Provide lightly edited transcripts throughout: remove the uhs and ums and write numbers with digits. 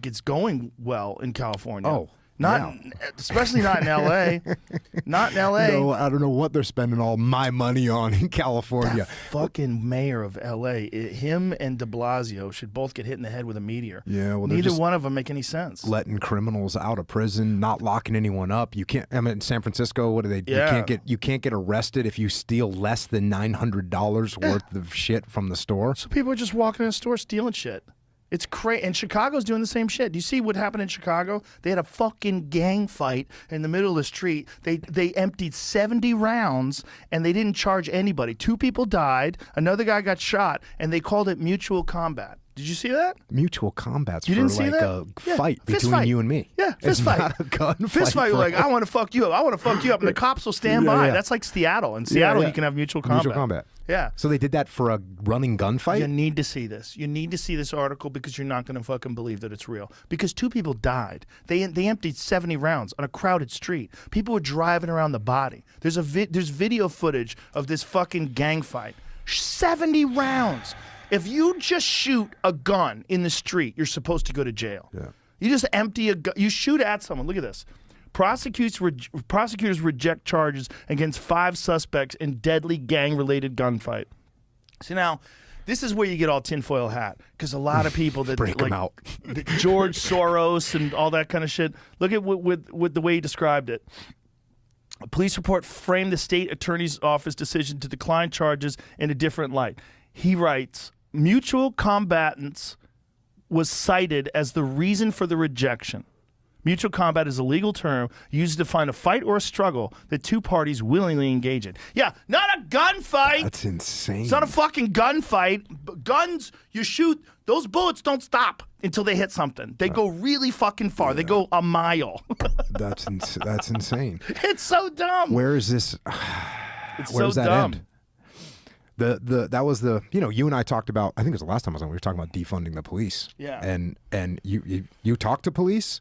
it's going well in California. Oh. Not, especially not in L.A. Not in L.A. No, I don't know what they're spending all my money on in California. That fucking mayor of L.A., him and de Blasio should both get hit in the head with a meteor. Yeah, well, neither one of them make any sense. Letting criminals out of prison, not locking anyone up. You can't. I mean, in San Francisco, what do they? Yeah. You can't get arrested if you steal less than $900 worth of shit from the store. So people are just walking in the store stealing shit. It's crazy. And Chicago's doing the same shit. Do you see what happened in Chicago? They had a fucking gang fight in the middle of the street. They emptied 70 rounds, and they didn't charge anybody. 2 people died. Another guy got shot, and they called it mutual combat. Did you see that? Mutual combat's you for didn't see like that? a fight between you and me. Yeah, fist fight. Not a gun fist fight. Like, I want to fuck you up. I want to fuck you up. And the cops will stand by. That's like Seattle. In Seattle, you can have mutual combat. Mutual combat. Yeah. So they did that for a running gunfight? You need to see this. You need to see this article because you're not going to fucking believe that it's real. Because 2 people died. They emptied 70 rounds on a crowded street. People were driving around the body. There's video footage of this fucking gang fight. 70 rounds. If you just shoot a gun in the street, you're supposed to go to jail. Yeah. You just empty a gun. You shoot at someone. Look at this. Prosecutors reject charges against 5 suspects in deadly gang-related gunfight. See, now, this is where you get all tinfoil hat, because a lot of people that break them out. George Soros and all that kind of shit. Look at with the way he described it. A police report framed the state attorney's office decision to decline charges in a different light. He writes, mutual combatants was cited as the reason for the rejection. Mutual combat is a legal term used to define a fight or a struggle that 2 parties willingly engage in. Yeah, not a gunfight. That's insane. It's not a fucking gunfight. Guns, you shoot, those bullets don't stop until they hit something. They go really fucking far. Yeah. They go a mile. That's insane. It's so dumb. Where is this? Where does that end? That was the, you know, you and I talked about, I think it was the last time I was on, we were talking about defunding the police. Yeah. And you talk to police,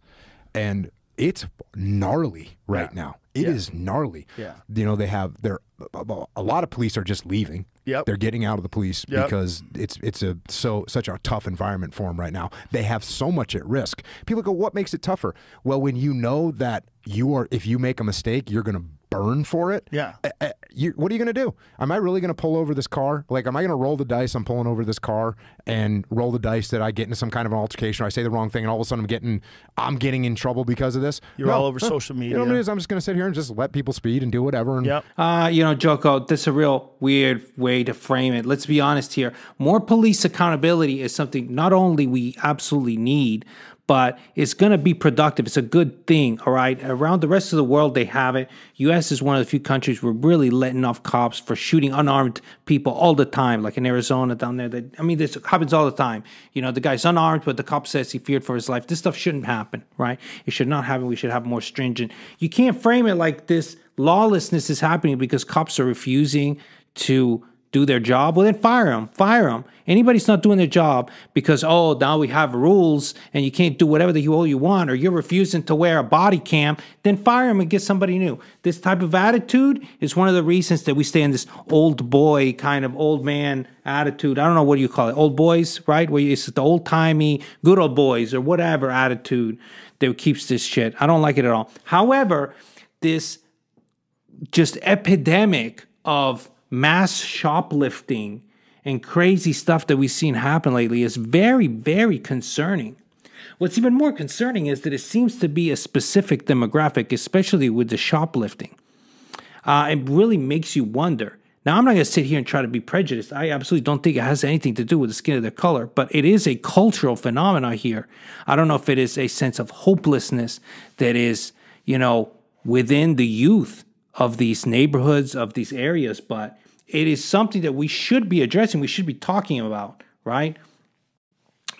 and it's gnarly right now. It is gnarly. Yeah. You know, a lot of police are just leaving. Yep. They're getting out of the police because it's such a tough environment for them right now. They have so much at risk. People go, what makes it tougher? Well, when you know that if you make a mistake, you're going to burn for it. Yeah. What are you going to do? Am I really going to pull over this car? Like, am I going to roll the dice on pulling over this car and roll the dice that I get into some kind of an altercation, or I say the wrong thing, and all of a sudden I'm getting in trouble because of this? You're all over social media. You know what it is? I'm just going to sit here and just let people speed and do whatever. And you know, Joko, this is a real weird way to frame it. Let's be honest here. More police accountability is something not only we absolutely need, but it's going to be productive. It's a good thing, all right? Around the rest of the world, they have it. U.S. is one of the few countries where we're really letting off cops for shooting unarmed people all the time, like in Arizona down there. I mean, this happens all the time. You know, the guy's unarmed, but the cop says he feared for his life. This stuff shouldn't happen, right? It should not happen. We should have more stringent. You can't frame it like this lawlessness is happening because cops are refusing to do their job. Well, then fire them. Fire them. Anybody's not doing their job because, oh, now we have rules and you can't do whatever the hell you want, or you're refusing to wear a body cam, then fire them and get somebody new. This type of attitude is one of the reasons that we stay in this old boy kind of old man attitude. I don't know, what do you call it? Old boys, right? Where it's the old-timey good old boys or whatever attitude that keeps this shit. I don't like it at all. However, this just epidemic of mass shoplifting and crazy stuff that we've seen happen lately is very, very concerning. What's even more concerning is that it seems to be a specific demographic, especially with the shoplifting. It really makes you wonder. Now, I'm not going to sit here and try to be prejudiced. I absolutely don't think it has anything to do with the skin of their color, but it is a cultural phenomenon here. I don't know if it is a sense of hopelessness that is, you know, within the youth of these neighborhoods, of these areas, but it is something that we should be addressing, we should be talking about, right?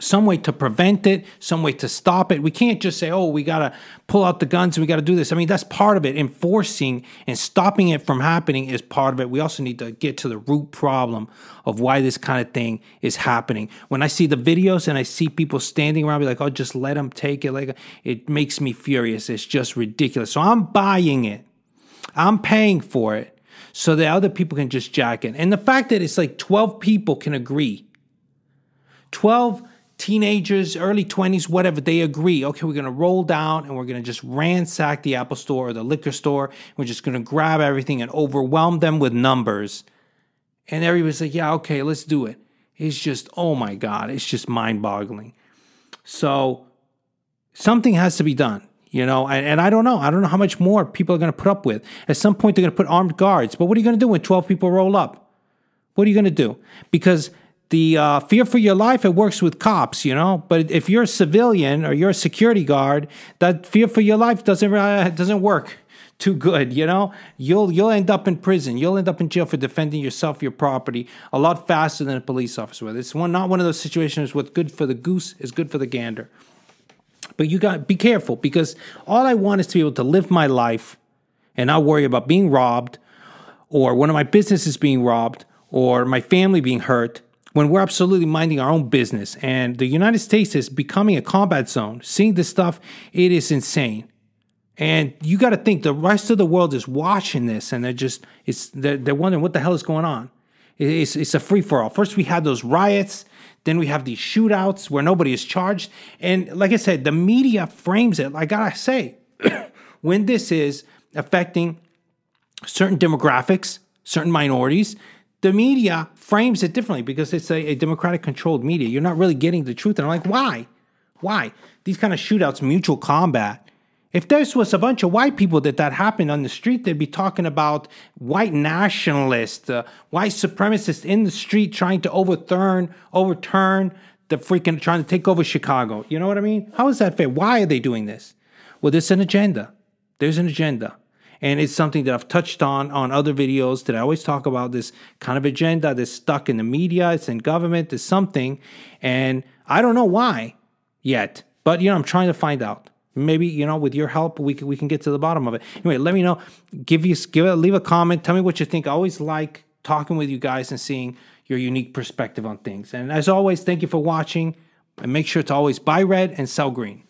Some way to prevent it, some way to stop it. We can't just say, oh, we got to pull out the guns and we got to do this. I mean, that's part of it. Enforcing and stopping it from happening is part of it. We also need to get to the root problem of why this kind of thing is happening. When I see the videos and I see people standing around, be like, oh, just let them take it. Like, it makes me furious. It's just ridiculous. So I'm buying it. I'm paying for it so that other people can just jack it. And the fact that it's like 12 people can agree. 12 teenagers, early 20s, whatever, they agree, okay, we're going to roll down and we're going to just ransack the Apple store or the liquor store. We're just going to grab everything and overwhelm them with numbers. And everybody's like, yeah, okay, let's do it. It's just, oh my God, it's just mind-boggling. So something has to be done, you know, and I don't know. I don't know how much more people are going to put up with. At some point, they're going to put armed guards. But what are you going to do when 12 people roll up? What are you going to do? Because the fear for your life, it works with cops, you know. But if you're a civilian or you're a security guard, that fear for your life doesn't work too good, you know. You'll end up in prison. You'll end up in jail for defending yourself, your property, a lot faster than a police officer will. It's not one of those situations what's good for the goose is good for the gander. But you got to be careful, because all I want is to be able to live my life and not worry about being robbed, or one of my businesses being robbed, or my family being hurt, when we're absolutely minding our own business. And the United States is becoming a combat zone. Seeing this stuff, it is insane. And you got to think the rest of the world is watching this, and they're wondering what the hell is going on. It's a free-for-all. First we had those riots, then we have these shootouts where nobody is charged. And like I said, the media frames it. I gotta say, when this is affecting certain demographics, certain minorities, the media frames it differently because it's a Democratic-controlled media. You're not really getting the truth. And I'm like, why? Why? These kind of shootouts, mutual combat. If this was a bunch of white people that happened on the street, they'd be talking about white nationalists, white supremacists in the street trying to overturn the freaking, trying to take over Chicago. You know what I mean? How is that fair? Why are they doing this? Well, there's an agenda. There's an agenda. And it's something that I've touched on other videos that I always talk about, this kind of agenda that's stuck in the media, it's in government, it's something. And I don't know why yet, but, you know, I'm trying to find out. Maybe, you know, with your help, we can get to the bottom of it. Anyway, let me know. Leave a comment. Tell me what you think. I always like talking with you guys and seeing your unique perspective on things. And as always, thank you for watching. And make sure to always buy red and sell green.